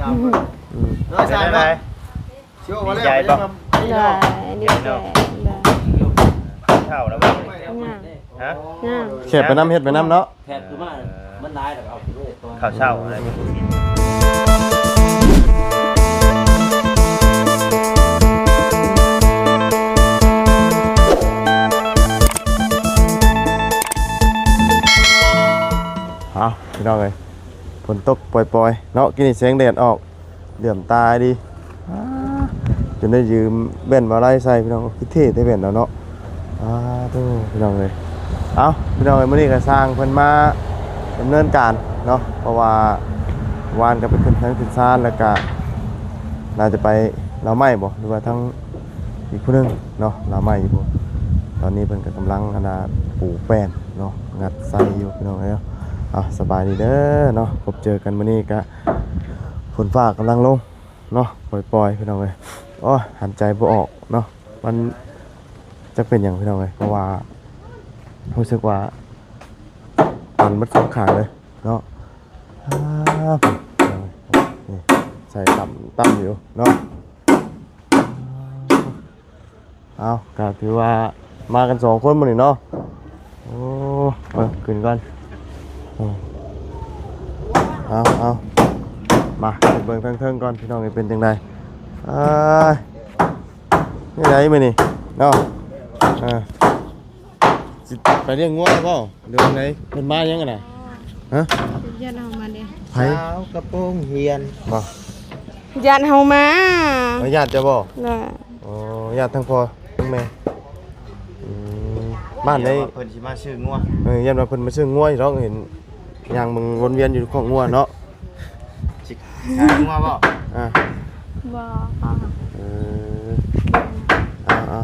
น้อยชายไปช่วยมาเลยได้ดีใจเท่าแล้วบ่ฮะเข็บไปน้ำเฮ็ดไปน้ำเนาะแผดคือมันร้ายแต่เอาไปด้วยตัว ข้าวเช้าอะไรมีผู้กินพี่น้องเลยฝนตกปล่อยๆเนาะกินนี่แสงแดดออกเหลื่อมตาดีจนได้ยืมแว่นมาไล่ใส่พี่น้องคิดเท่ได้แว่นแล้วเนาะตู้พี่น้องเลยเอาพี่น้องเลยมื้อนี้ก็สร้างเพิ่นมาดำเนินการเนาะเพราะว่าวานก็ไปขึ้นทางขึ้นศาลแล้วก็น่าจะไปเราไม่บ่หรือว่าทั้งอีกผู้นึงเนาะเราไม่อยู่บ่ตอนนี้เพิ่นก็กำลังปลูกแป้นเนาะงัดใส่อยู่พี่น้องเอ้ยสบายดีเด้อเนาะพบเจอกันมื้อนี้ก็ฝนฟ้ากำลังลงเนาะปล่อยๆพี่น้องเอ้ยหันใจบ่ออกเนาะมันจะเป็นอย่างพี่น้องเอ้ยเพราะว่ารู้สึกว่ามันมัดสองขาเลยเนาะนี่ใส่ต่ำอยู่เนาะเอาก็ถือว่ามากัน2คนมื้อนี้เนาะโอ้ขึ้นก่อนเอามาเบิ่งเทิงๆก่อนพี่น้องเป็นจังไดนี่ไรมื้อนี้เนาะสิไปเลี้ยงงัวได้บ่เดี๋ยวไหนเพิ่นมายังกันน่ะฮะญาติเฮามาเด้ไผสาวกระโปรงเฮียนบ่ญาติเฮามาญาติจะบ่น่ะญาติทั้งพ่อทั้งแม่บ้านได้เพิ่นสิมาชื่องัวญาติว่าเพิ่นมาซื้องัวอีกแล้วเห็นอย่างมึงวนเวียนอยู่ของงัวเนาะสิขายงัวบ่บ่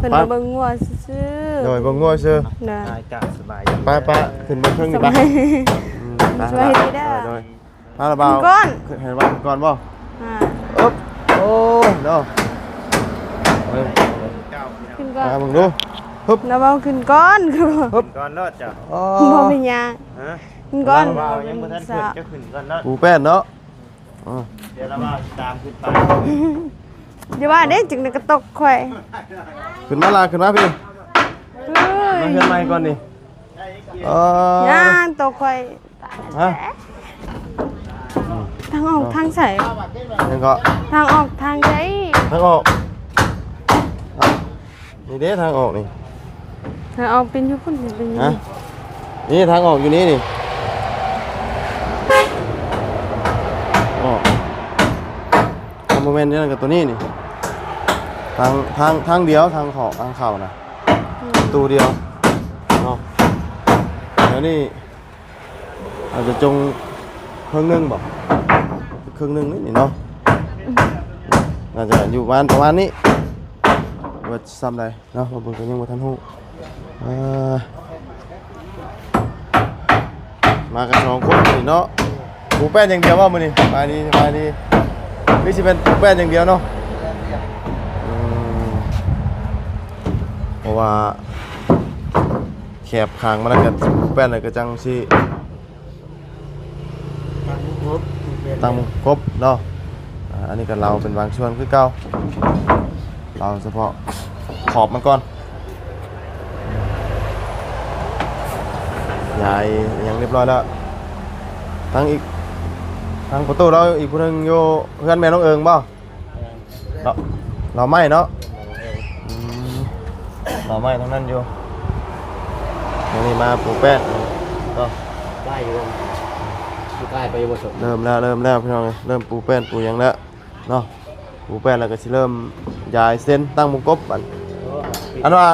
เพิ่นมาเบิ่งงัวซื่อโดยเบิ่งงัวซื่อน่ะกะสบายป้าขึ้นเบิ่งเทิงนี่บ่สบายดีเด้อโดยพาละบ่าวเห็นว่าก่อนบ่โอ้เนาะขึ้นก่อนมึงดูฮึบแล้วเว้าขึ้นก่อนคือฮึบก่อนเนาะจ้ะบ่เป็นหยังขึ้นก่อน บ่าวยังบ่ทันขึ้นจะขึ้นก่อนเนาะปูแป้นเนาะเดี๋ยวเราบ่าวตามขึ้นไปอย่าว่าเด้จึงได้กระตกข่อยขึ้นมาลาขึ้นมาพี่มาเฮือนใหม่ก่อนนี่ย่างตกข่อยฮะทางออกทางใส่ยังก็ทางออกทางใช้ทางออกนี่เด้ทางออกนี่ทางออกเป็นอยู่พุ่นเป็นอยู่นี่ทางออกอยู่นี่นี่โมเมนต์นี้กับตัวนี้นี่ทางเดียวทางขอบทางเข่านะตัวเดียวเนาะแล้วนี่อาจจะจงครึ่งนึงบอกครึ่งนึงนี่เนาะอาจจะอยู่ประมาณนี้ว่าซ้ำใดเนาะบางคนยังไม่ทันหูมากัน2คนนี่เนาะปูแป้นอย่างเดียวว่ามื้อนี้ไปดีนี่สิเป็นปูแป้นอย่างเดียวเนาะเพราะว่าแคบคางมันแล้วก็ปูแป้นแล้วก็จังสิตั้งครบเนาะอันนี้ก็เราเป็นบางช่วงคือเก่าเราเฉพาะขอบมันก่อนยายยังเรียบร้อยแล้วทางประตูเราอีกคนนึงโยเพื่อนแม่น้องเอิงบ่เราไม่เนาะเราไม่ทั้งนั้นโยนี่มาปลูกแป้งก็ใกล้อยู่ใกล้ไปอยู่บ่สุดเริ่มแล้วพี่น้องเริ่มปลูกแป้งปลูกยังแล้วเนาะปลูกแป้งแล้วก็สิเริ่มย้ายเส้นตั้งมุงกบอันว่า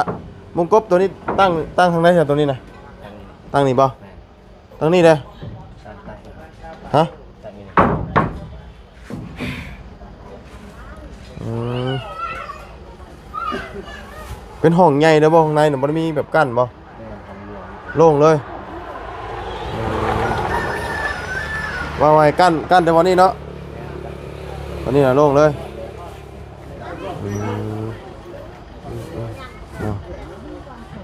มุงกบตัวนี้ตั้งทางไหนตัวนี้นะตั้งนี่บ่ตั้งนี่เลยฮะเป็นห้องใหญ่เด้อบ่ข้างในน่ะบ่มีแบบกั้นบ่โล่งเลยว่าไว้กั้นแต่วันนี้เนาะวันนี้น่ะโล่งเลย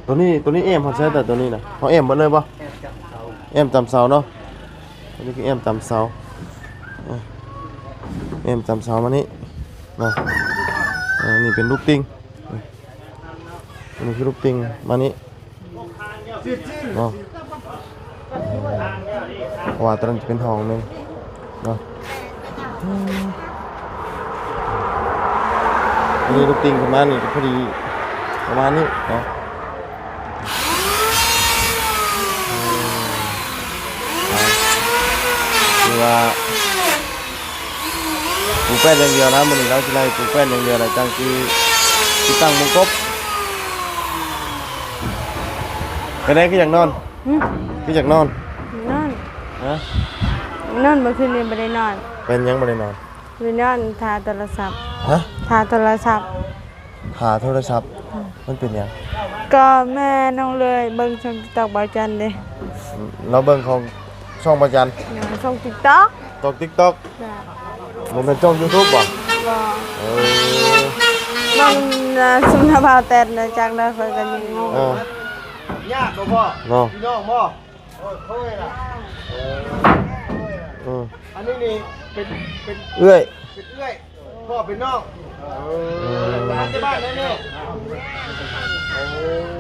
ตัวนี้เอ็มเขาใช้แต่ตัวนี้นะเขาเอ็มหมดเลยป่ะเอ็มจำเสาเนาะตัวนี้คือเอ็มจำเสา เอ็มจำเสามานี่เนาะนี่เป็นลูกติงนี่คือลูกติงมานี่เนาะเพราะว่าตอนนั้นจะเป็นห้องหนึงเนาะนี่ลูกติงประมาณนี้พอดีประมาณนี้เนาะคือว่าปูแป้นอย่างเดียวนะมันนี่เราจะไล่ปูแป้นอย่างเดียวเลยจังที่ตั้งมงกบก็ได้คืออยากนอนคืออยากนอน นอน ฮะ นอนเมื่อคืนนี้ไม่ได้นอน เป็นยังไม่ได้นอน ไปนอนทาโทรศัพท์ ฮะ ทาโทรศัพท์ หาโทรศัพท์มันเป็นยัง ก็แม่น้องเลยเบิ่งช่อง TikTok บ่าวจันเด้ เราเบิ่งของช่องประจัน ช่อง TikTok ตอก TikTok จ้ะ มันเป็นช่อง YouTube บ่ บ่ เออ น้องสุนทรภาแต่นะจากนั้นค่อยก็ยังงง เออ ญาติบ่พ่อ เนาะ พี่น้องบ่โอ้ยเขาเอ้ยล่ะ อันนี้นี่เป็น เอื้อย เป็นเอื้อยพ่อเป็นน้องหลานที่บ้านนั่นนี่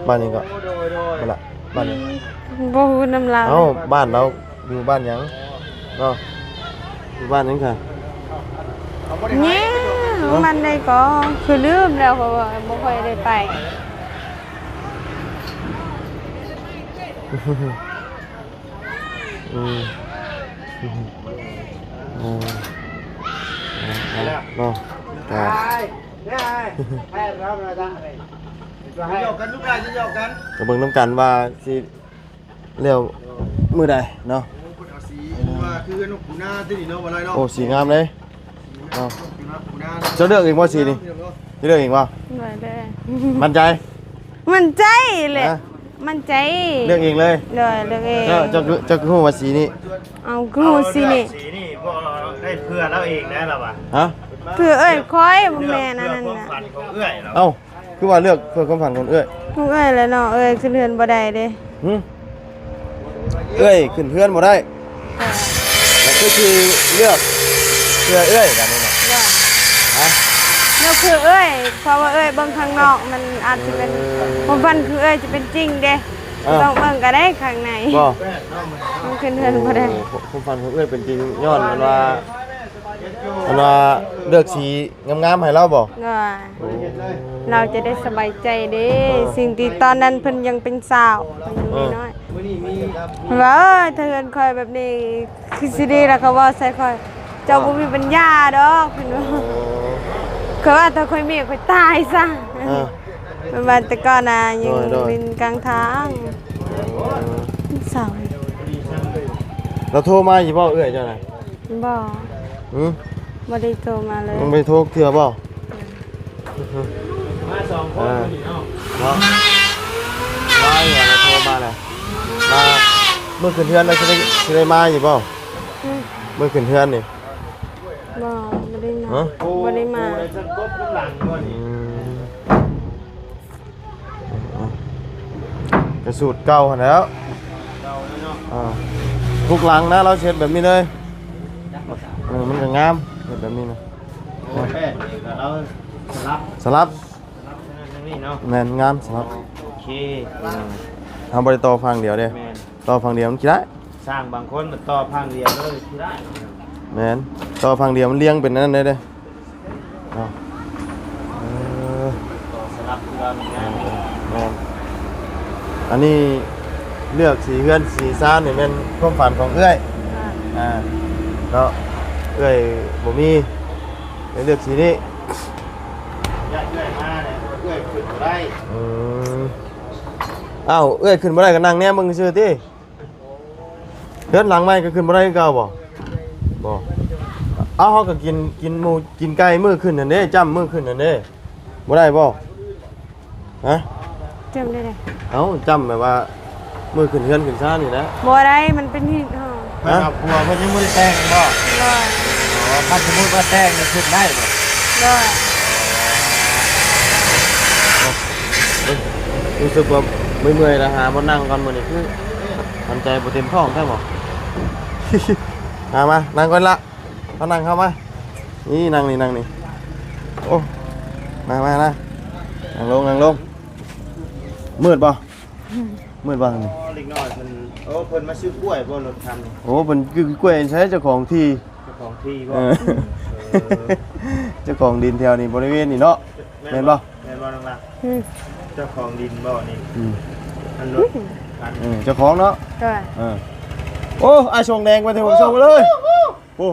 บ้านนี้ก็ โดย บ้านละบ้านนี้ บ่ฮู้น้ำลาย เอ้าบ้านเราอยู่บ้านหยังเนาะอยู่บ้านนั้นค่ะ เนี่ยมันได้ก็คือลืมแล้วเพราะว่าบ่ค่อยได้ไป อืมเนาะแต่ แพ้รับนะจ๊ะจะให้หยอกกันลูกหลานจะหยอกกัน ก็เบิ่งน้ำกันว่าสิเร็วมื้อใดเนาะ คุณเอาสีว่าคือนกปูนาที่นี่เนาะอะไรเนาะ โอ้สีงามเลยเนาะ ปูนา เจ้าเลือกเองว่าสีนี่เลือกเองว่า ไว้เด้อ มั่นใจ มันใจแหละ ฮะ มันใจ เลือกเองเลย เด้อเลือกเอง เจ้าคือว่าสีนี้ เอาคือฮู้สินี่ สีนี่พวกได้เพื่อเราเองนะเราอ่ะ ฮะ คือเอ้ยคอยบ่แม่นอัน เพื่อ นั้น ความ น่ะ ฝันของเอื้อยเรา เอ้าคือว่าเลือกเพื่อความฝันคนเอ้ย ลูกเอ้ยแล้วเนาะเอ้ยขึ้นเรือนบ่ได้เด้ หึเอ้ยขึ้นเพื่อนบ่ได้แล้วก็คือเลือกเพื่อเอ้ยกันนี่นะฮะ แล้วคือเอ้ยเพราะว่าเอ้ยเบิ่งข้างนอกมันอาจจะเป็นผมฟันคือเอ้ยจะเป็นจริงเด้ต้องเบิ่งก็ได้ข้างใน บ่ มันขึ้นเรือนบ่ได้ ความฝันของเอ้ยเป็นจริงย้อนมันว่าเลือกสีงามๆให้เราบ่ ก็เราจะได้สบายใจเด้สิ่งที่ตอนนั้นเพิ่นยังเป็นสาวเพิ่นยังน้อย มื้อนี้มี ๆว่าถ้าเฮือนคอยแบบนี้คือสิดีแล้วก็ว่าใส่คอยเจ้าบ่มีปัญญาดอกเพิ่นว่าคือว่าถ้าคอยมีคอยตายซะ มันว่าแต่ก่อนน่ะยังวินกลางทางสาว เราโทรมาอยู่บ่เอ้ยเจ้าน่ะ บ่ หือ บ่ได้โทรมาเลย มันไปโทรเทื่อบ่ มาสองคนนี่เนาะ เนาะมาอย่าเราโทรมาเลยมาเมื่อคืนเทือนเราจะได้มาอยู่บ่เมื่อคืนเทือนนี่ บ่ได้มา ฮะ บ่ได้มา ได้สักกบข้างหลังก่อนนี่ กระสูตรเก่าหั่นแล้ว เราเนาะ ทุกหลังนะเราเช็ดแบบนี้เลยมันก็งามเช็ดแบบนี้นะ โอ้แพ้นี่ก็เราสลับ สลับ นั่นนี่เนาะ แมนงามสลับ โอเค ทำบริโตอฟังเดียวเด้ แม่น ต่อฟังเดียวมันคิดได้ สร้างบางคนมันต่อพังเดียวเลยที่ได้ แมนต่อฟังเดียวมันเลี้ยงเป็นนั่นเลยเด้เอาเออ ต่อสลับคือว่ามันง่าย แมนอันนี้เลือกสีเพื่อนสีซ่านนี่เป็นความฝันของเอื้อยเนาะเอื้อยบ่มีเลยเลือกสีนี้ ญาติเอื้อยมาเนี่ยเอื้อยขึ้นบ่ได้ อืมอ้าวเอ้ยขึ้นบ่ได้ก็นั่งแนมมึงซื่อติเดินหลังไม้ก็ขึ้นบ่ได้คือเก่าบ่บ่เอาเฮาก็กินหมูกินไก่มื้อขึ้นนั่นเด้จ้ำมื้อขึ้นนั่นเด้บ่ได้บ่ฮะ จำได้เลย เอ้าจ้ำแบบว่ามื้อขึ้นเฮือนขึ้นซ่านนี่นะ บ่ได้มันเป็นหินห่อ เพิ่นเอาผัวเพิ่นยังบ่ได้แต่งบ่ บ่ อ๋อถ้าสมมุติว่าแต่งนี่ขึ้นได้บ่ บ่ รู้สึกว่าเมื่อยๆแล้วหาบ่นั่งก่อนมื้อนี้คือมันใจบ่เต็มท้องใช่บ่ มานั่งก่อนละมานั่งเข้ามา นี่นั่งนี่โอ้มานะนั่งลงมืดบ่นี่ อ๋อเล็กน้อยเพิ่นโอ้เพิ่นมาซื้อกล้วยบ่รถคันนี่ โอ้เป็นคือกล้วยใช้เจ้าของที่ เจ้าของที่บ่ เออเจ้าของดินแถวนี้บริเวณนี้เนาะแม่นบ่ แม่นบ่น้องล่ะ อืม เจ้าของดินบ่นี่ อืม อันรถคัน เจ้าของเนาะ ก็ โอ้ไอ้ชงแดงไปเถอะผมชงไปเลยโอ้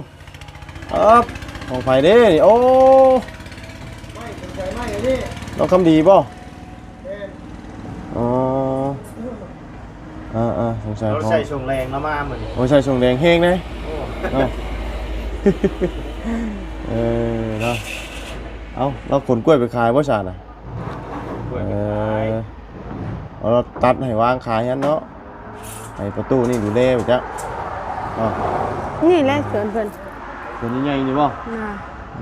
ครับของไฟเด้นี่โอ้เราคำดีป่ะอ๋อสงสัย เรา พอ ใส่ชงแรงแล้วมาเหมือน โอ้ใช่ชงแดงเฮงเลยเนาะเนาะเอาเราขนกล้วยไปขายป่ะชาน่ะ กล้วยไปขาย เราตัดให้วางขายงั้นเนาะให้ประตูนี่ดูเล่ไปจ้ะอ๋อ นี่แหละสวนเพิ่น คนใหญ่ๆนี่ป่ะ น่ะ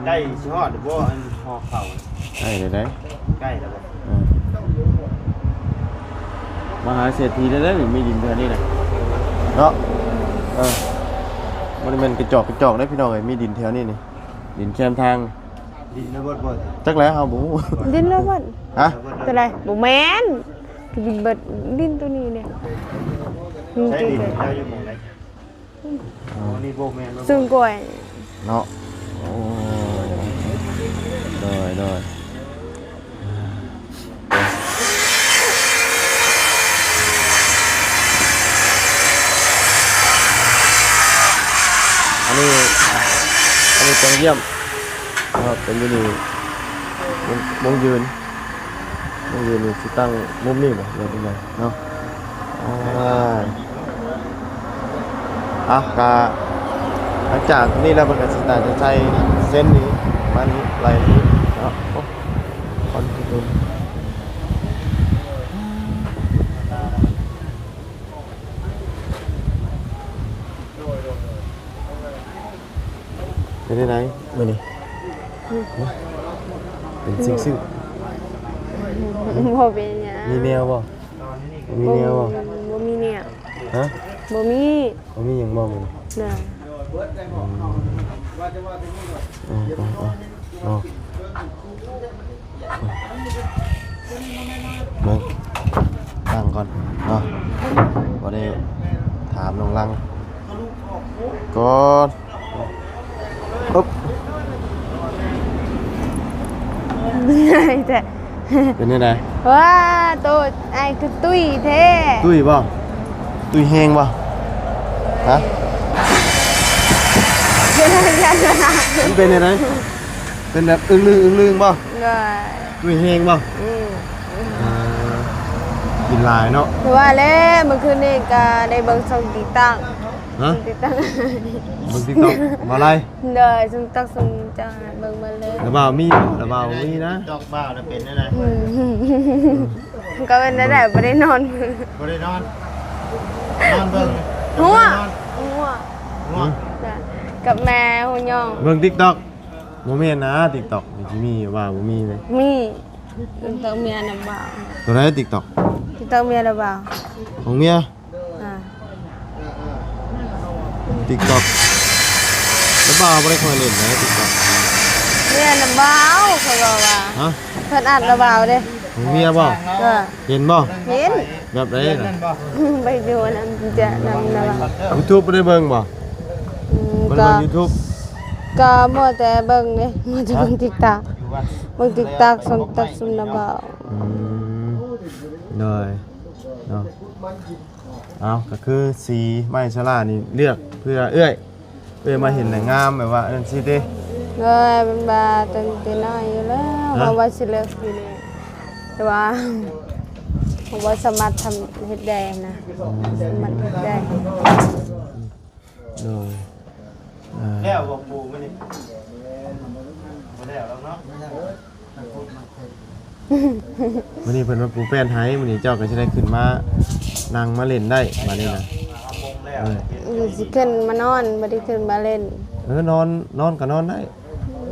ได้สิฮอดบ่อันฮอเข่า ใช่เลยได้ ใกล้แล้วบ่ มหาเศรษฐีได้หรือมีดินเท่านี้นะเนาะมันเป็นกระจอกได้พี่น้องเลยมีดินแถวนี้นี่ดินแคมทาง ดินระเบิดบ่ จักแล้วเฮาบ่ ดินแล้วบ่ ฮะ ตัวอะไรบ่แม่นดินเบิดดินตัวนี้เนี่ย ใช้ดินเจ้าอยู่หม่องไหนอ๋อนี่บ่แม่นบ่ ซึ่งกล้วย เนาะโอ้ได้อันนี้ต้องเยี่ยมครับเป็นอยู่นี่มงยืนนี่สิตั้งมุมนี้บ่เดี๋ยวเป็นไงเนาะกะหลังจากนี้แล้วมันก็สิจะใช้เส้นนี้มันไหลนี้เนาะโอ้คอนที่ตุนเป็นได้ไหนมื้อนี้เป็นซิ่ง บ่เป็นหยัง มีแนวบ่มีแนวบ่ บ่มีเนี่ย ฮะ บ่มี มีหยังบ่มื้อนี้ น่ะ อ๋อเบิ่งตั้งก่อนเนาะบ่ได้ถามน้องลังก่อนปึ๊บ แต่ เป็นยังไง ว้าโตไอ้คือตุ้ยแท้ ตุ้ยบ่ตุ้ยแห้งบ่ฮะมันเป็นยังไงเป็นแบบอึ้งลึงบ่ ก็ ตุ้ยแห้งบ่กินหลายเนาะ คือว่าแล้วเมื่อคืนนี้ก็ได้เบิ่งช่องTikTok ฮะ TikTok มึง TikTok บ่อะไร เด้อช่องTikTok ช่องจังเบิ่งมาเลย ระบ่าวมีระบ่าวมีนะ ดอกบ้าวน่ะเป็นอะไร ก็เป็นได้บ่ได้นอน บ่ได้นอนนอนเบิ่ง หัว ง่วง จ้ะกับแม่หูยอง เบิ่ง TikTok บ่แม่นนะ TikTok นี่สิมีว่าบ่มีเลย มีต้องเมียนำบ่าว ตัวไหน TikTok ต้องเมียนำบ่าว ของเมีย อ่า TikTok ระบ่าวบ่ได้ค่อยเล่นนะ TikTok เมียนำบ่าวเขาบอกว่า ฮะ เพิ่นอัดระบ่าวเด้ ของเมียบ่ ก็ เห็นบ่ เห็น แบบไหนน่ะ ไปดูนำจะนำบ่าว YouTube บ่ได้เบิ่งบ่บ่ได้ ก็ เบิ่ง YouTube ก็มัวแต่เบิ่งเด้มัวแต่เบิ่ง TikTok เบิ่ง TikTok ส่งตักซุมนำบ่าว เลยเนาะเอาก็คือสีไม้ชะลานี่เลือกเพื่อเอื้อยมาเห็นแต่งามแบบว่านั่นสิเด้ เลยเป็นบาตั้งแต่น้อยอยู่แล้วเพราะว่าสิเลิกอยู่นี่แต่ว่าผมว่าสามารถทำเฮ็ดได้นะสามารถเฮ็ดได้ เลยอ่า แล้วบ่ปูมันนี่บ่แล้วแล้วเนาะ วันนี้เพิ่นมาปูแป้นให้มื้อนี้เจ้าก็สิได้ขึ้นมานั่งมาเล่นได้บัดนี้นะ เอามงแล้ว สิขึ้นมานอนบ่ได้ขึ้นมาเล่น นอนก็นอนได้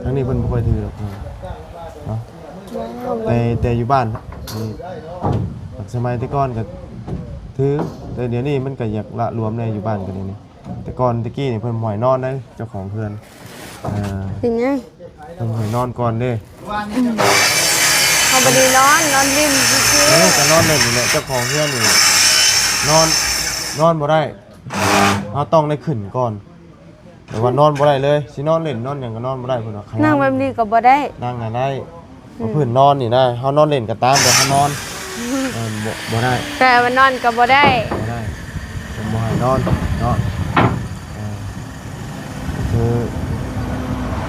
ทั้งนี้เพิ่นบ่ค่อยถือหรอกเนาะแต่อยู่บ้านนี่สมัยแต่ก่อนก็ถือแต่เดี๋ยวนี้มันก็อยากละรวมในอยู่บ้านกันนี่แต่ก่อนตะกี้นี่เพิ่นบ่ให้นอนได้เจ้าของเพื่อน เป็นยัง ต้องให้นอนก่อนเด้ เขาบ่ได้นอนริมซื่อ จะนอนเล่นอยู่แหละเจ้าของเพื่อนนี่นอนบ่ได้เราต้องได้ขึ้นก่อนแต่ว่านอนบ่ได้เลยสินอนเล่นนอนหยังก็นอนบ่ได้พุ่นว่า นั่งแบบนี้ก็บ่ได้ นั่งน่ะได้บ่พื้นนอนนี่นะเฮานอนเล่นก็ตามแต่เฮานอนบ่ได้ แต่ว่านอนก็บ่ได้ บ่ได้ผมบ่ให้นอนเนาะคือ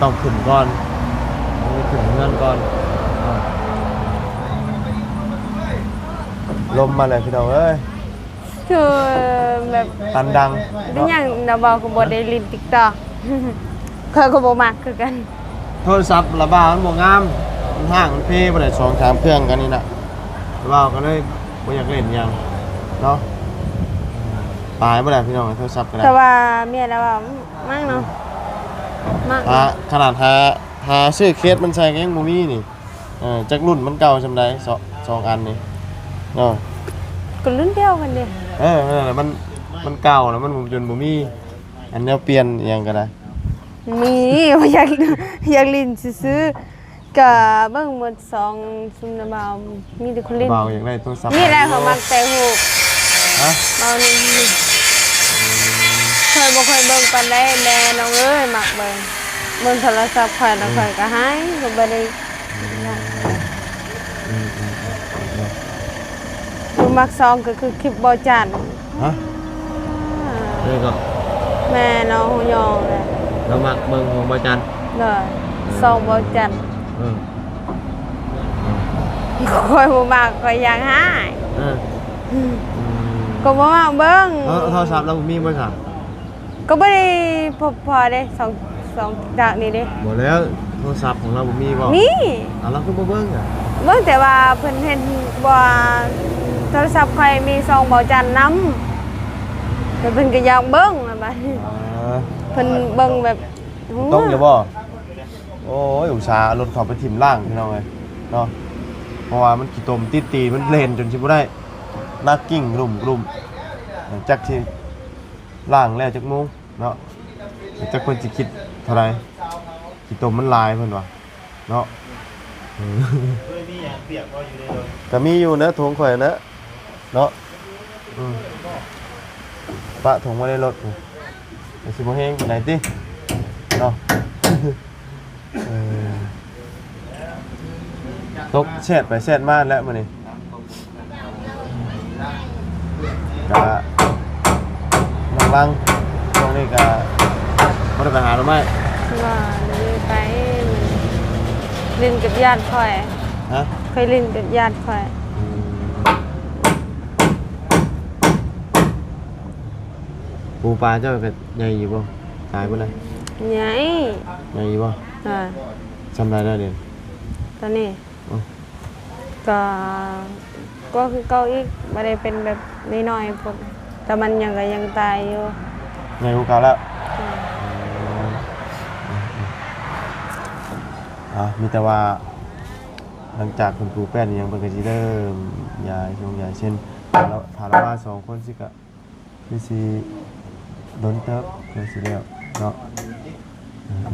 ต้องขึ้นก่อนต้องขึ้นเงินก่อนลมมาเลยพี่น้องเอ้ย คือแบบ ตันดัง เป็นหยังน่ะบ่ก็บ่ได้ลิน TikTok เคยก็บ่มักคือกัน โทรศัพท์ระบาดมันบ่งามมันห่างมันเพบ่ได้2-3เครื่องกันนี่น่ะระบาดก็เลยบ่อยากเล่นหยังเนาะตายบ่ได้พี่น้องโทรศัพท์ก็ได้ แต่ว่าเมียแล้วว่ามั่งเนาะมั่ง ขนาดหาซื้อเคสมันใส่ก็ยังบ่มีนี่จักรุ่นมันเก่าซำใดสองอันนี่เนาะ ก็รุ่นเดียวกันเด้ นั่นแหละมันเก่าแล้วมันจนบ่มีอันแนวเปลี่ยนอิหยังก็ได้ มีว่าอยากลินซื้อๆก็เบิ่งหมด2ซุมนะบ่าวมีแต่คนลิน บ่าวอยากได้โทรศัพท์ นี่แหละเขามักแต่ฮูก ฮะ บ่าวนี่เคยบ่เคยเบิ่งปานใดแม่น้องเอ้ยมักเบิ่งโทรศัพท์ข่อยแล้วข่อยก็หายก็บ่ได้ผู้มักซองก็คือคลิปบ่จัน ฮะนี่ก็ แม่น้องฮูยองเลย เรามักเบิ่งของบ่จัน เลยซองบ่จัน เออ ข่อยบ่มักข่อยอยากหาย เออ ก็บ่มักเบิ่ง โทรศัพท์เรามีบ่ซั่น ก็บ่ได้พอเด้สองจากนี้เด้ บ่แล้วโทรศัพท์ของเราบ่มีบ่ มี เราคือบ่เบิ่งอ่ะ เบิ่งแต่ว่าเพิ่นเห็นว่าโทรศัพท์ข่อยมีซองบ่จันนำแต่เพิ่นก็อยากเบิ่งอะบัดนี้เพิ่นเบิ่งแบบ ต้องอยู่บ่โอ้ยอุตส่าห์เอารถเข้าไปทิ่มล่างพี่น้องเอ้ยเนาะเพราะว่ามันขี้ตมติดตีมันเล่นจนสิบ่ได้นักกิ้งกลุ่มจักสิล่างแล้วจักโมงเนาะจักเพิ่นสิคิดเท่าไหร่ขี้ตมมันหลายเพิ่นว่าเนาะ เคยมีอย่างเปียกก็อยู่ในรถ ก็มีอยู่นะถุงข่อยนะเนาะปะถุงไว้ในรถเดี๋ยวสิบ่แห้งปานใดติเนาะ ตกแชดไปแชดมาแล้วมื้อนี้ก็ลังๆช่วงนี้ก็บ่ได้ไปหาหน่อไม้ ว่าเลยไปเล่นกับญาติข่อย ฮะ เคยเล่นกับญาติข่อย ปูปลาเจ้าก็ใหญ่อยู่บ่ตายบ่เลย ใหญ่ ใหญ่อยู่บ่ อ่า จำได้แล้วเด่น ตอนนี้ อ๋อ ก็คือเก่าอีกบ่ได้เป็นแบบน้อยๆพุ่นแต่มันยังก็ยังตายอยู่ ใหญ่กว่าเก่าแล้วมีแต่ว่าหลังจากคุณครูแป้นยังเพิ่นก็สิเริ่มยายเช่นแล้วถามว่า2คนสิก็คือสิโดนเติบคือสิแล้วเนาะ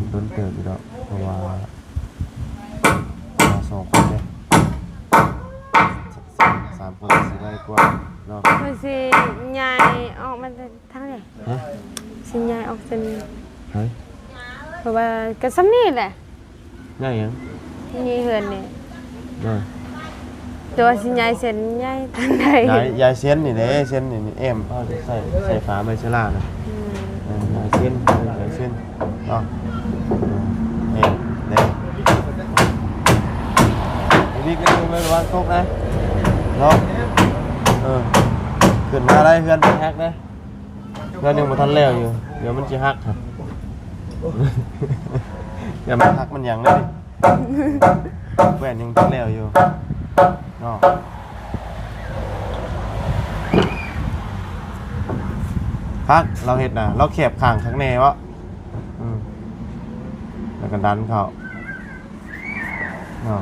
โดนเติบอยู่ดอกเพราะว่า2คนเด้3คนสิได้กว่าเนาะ มันสิใหญ่ออกมาทางไหน ฮะ สิใหญ่ออกจน เฮ้ย เพราะว่าก็ซ้ำนี่แหละ ง่ายยัง นี่เฮือนนี่ เนาะ ตัวสิใหญ่เส้นใหญ่ทางใด ยายเส้นนี่เด้เส้นนี่เอ็มเขาจะใส่ฝาใบชะลานะยายเส้นเนาะเอ็มเด้ไอ้บิ๊กนี่มึงไม่ระวังตกนะเนาะขึ้นมาได้เพื่อนเป็นฮักนะเพื่อนยังบ่ทันแล้วอยู่เดี๋ยวมันจะฮักครับอย่ามาฮักมันยังเลยเพื่อนยังทันแล้วอยู่เนาะพักเราเห็ดนะเราเข็บข่างข้างในวะแล้วก็ดันเขาเนาะ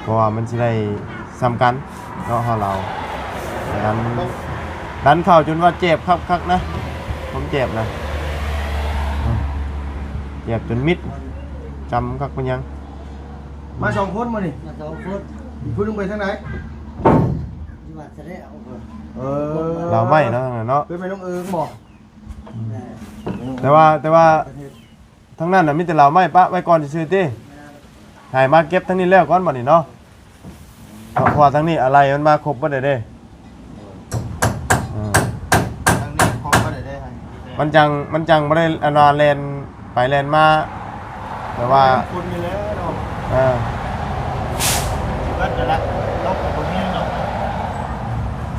เพราะว่ามันจะได้ซ้ำกันเนาะเราดันเข่าจนว่าเจ็บครับนะผมเจ็บนะ เปียกจนมิดจำคักเป็นยัง มาสองคนมานี่ มาสองคน พูดลงไปทางไหน ที่ว่าจะได้เอาคน เราไม่เนาะเนาะ เป็นไปน้องเอิงบอก แต่ว่าทั้งนั้นน่ะมีแต่เราไม่ปะไว้ก่อนซื่อๆติให้มาเก็บทั้งนี้แล้วก่อนบัดนี้เนาะเพราะว่าทั้งนี้อะไรมันมาครบบ่ได้เด้อ่า ทางนี้พร้อมก็ได้ให้ มันจังบ่ได้อันว่าแล่นไปแล่นมาแต่ว่า คนมีแล้วเนาะ ก็จะละลบตรงนี้เนาะ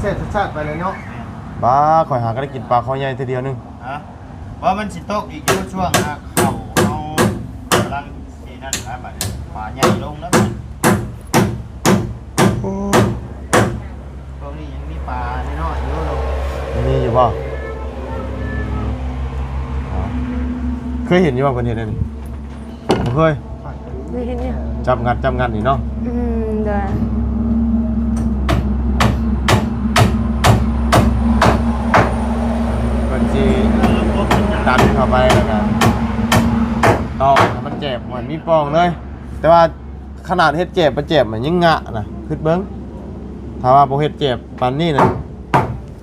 เสร็จชาติไปเลยเนาะ บ้าข่อยหาก็ได้กินปลาคอใหญ่ทีเดียวนึง ฮะว่ามันสิตกอีกอยู่ช่วงเข้าเอากำลังสีนั่นนะบัดปลาใหญ่ลงแล้วบัดตรงนี้ยังมีปลาน้อยๆอยู่ลง นี่อยู่บ่เคยเห็นอยู่บ่เพิ่นเห็นอันนี้บ่เคย ไม่เห็นเนี่ย จับงัดนี่เนาะ เด้อ มันสิดันเข้าไปแล้วกันตอกให้มันเจ็บเหมือนมีปองเลย แต่ว่าขนาดเฮ็ดเจ็บมันเจ็บมันยังงะนะคิดเบิ่งถ้าว่าบ่เฮ็ดเจ็บปานนี้น่ะ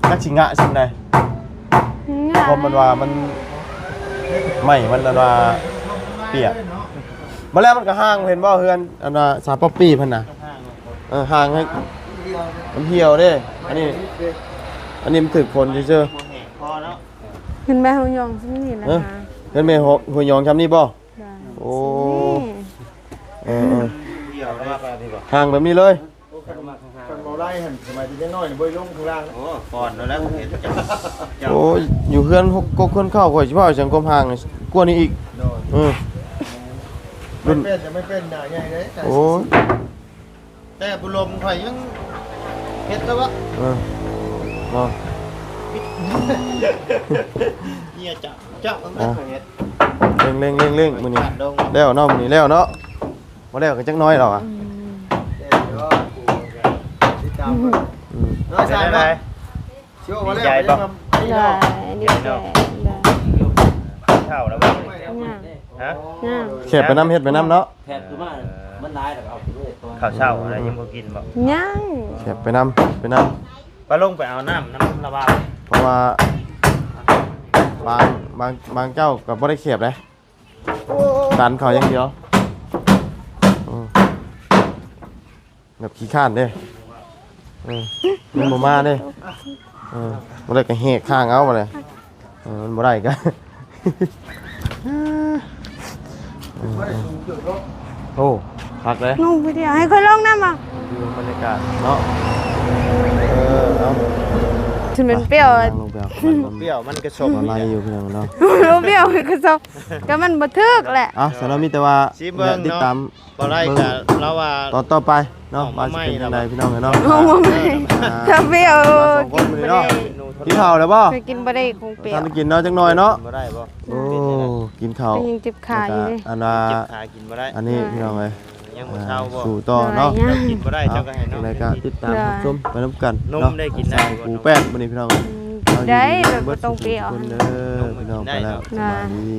จักสิงะซิ่งใดเพราะมันว่ามันไม่มันอันว่าเปียกมาแล้วมันก็ห่างเห็นบ่เฮือนอันว่าสาป๊อปปี้เพิ่นน่ะห่างให้มันเหี่ยวเด้อันนี้มันถึกฝนซื่อ พอแล้ว เห็นแม่เฮายองซินี่นะ เอ้ย คะ เห็นแม่หัวยองชำนี้บ่ ได้ โอ้ นี่ เออ เดี่ยวแล้วปลาดีกว่า ห่างแบบนี้เลย กันเบาไล่หันสมัยที่ยังน้อยบ่อยลงข้างล่าง โอ้ก่อนแล้วเห็นเจ้า โอ้ยอยู่เฮือนก็คนเข้าข่อยสิว่าสังคมห่างนี่กว่านี้อีก โดน เออ ไม่เป็นจะไม่เป็นหนาใหญ่เลย โอ้ย แต่บุลมข่อยยังเฮ็ดแล้ววะ เออเนาะ เนี่ยเจ้าต้องได้ข่อยเฮ็ด เร่งมื้อนี้ ดง แล้วเนาะมื้อนี้แล้วเนาะบ่แล้วก็จักหน้อยหรอกอ่ะ ติดตาม อืม น้อยชายไหมเชื่อว่าแล้วไปยัง ได้ดีใจได้ เท่าแล้วบ่ ง่าย ฮะ ง่าย แคบไปน้ำเฮ็ดไปน้ำเนาะ แผนคือว่ามันร้ายแต่เอาไปด้วยตัว ข้าวเช้าอะไรยังบ่กินบ่ ยัง แคบไปน้ำไปน้ำ ปลาลงไปเอาน้ำระบาย เพราะว่าบางเจ้าก็บ่ได้แคบเลยดันเขาอย่างเดียวอืมแบบขี้ข้านเด้มันบ่มาเด้บ่ได้ก็แหกข้างเอาบ่เลยมันบ่ได้ก็ โอ้พักเลย ลงไปเดียวให้ค่อยลงน้ำอ่ะ ดูบรรยากาศเนาะเอา ฉันเป็นเปรี้ยว ลงไปเอา เปรี้ยวมันกระชบ อะไรอยู่เพียงเนาะ รู้เปรี้ยวก็ซบก็มันบ่ทึกแหละ อ่ะสำหรับมีแต่ว่า ซีเบิ่ง ติด เนาะ ตาม บ่ได้ก็เราว่า ต่อไปเนาะว่าสิเป็นจังไดพี่น้องเนาะ โอ้ไม่ถ้าเปรี้ยว สองคนมื้อนี้เนาะกินข้าวแล้วบ่ เคยกินบ่ได้คงเปรี้ยว ทานกินเนาะจักหน่อยเนาะ บ่ได้บ่ โอ้กินข้าว ก็ยังเจ็บขาอยู่เลย อันว่า เจ็บขากินบ่ได้ อันนี้พี่น้องเอ้ย ยังบ่เช้าบ่ สู่ต่อเนาะ ได้ กินบ่ได้เจ้าก็ให้น้อง รายการติดตามรับชมไปนํกัน นม เนาะ ได้กินได้บ่ ปูแป้นมื้อนี้พี่น้อง ได้แบบบ่ต้องเปรี้ยว คนเด้อพี่น้องไปแล้วส ได้ บายดี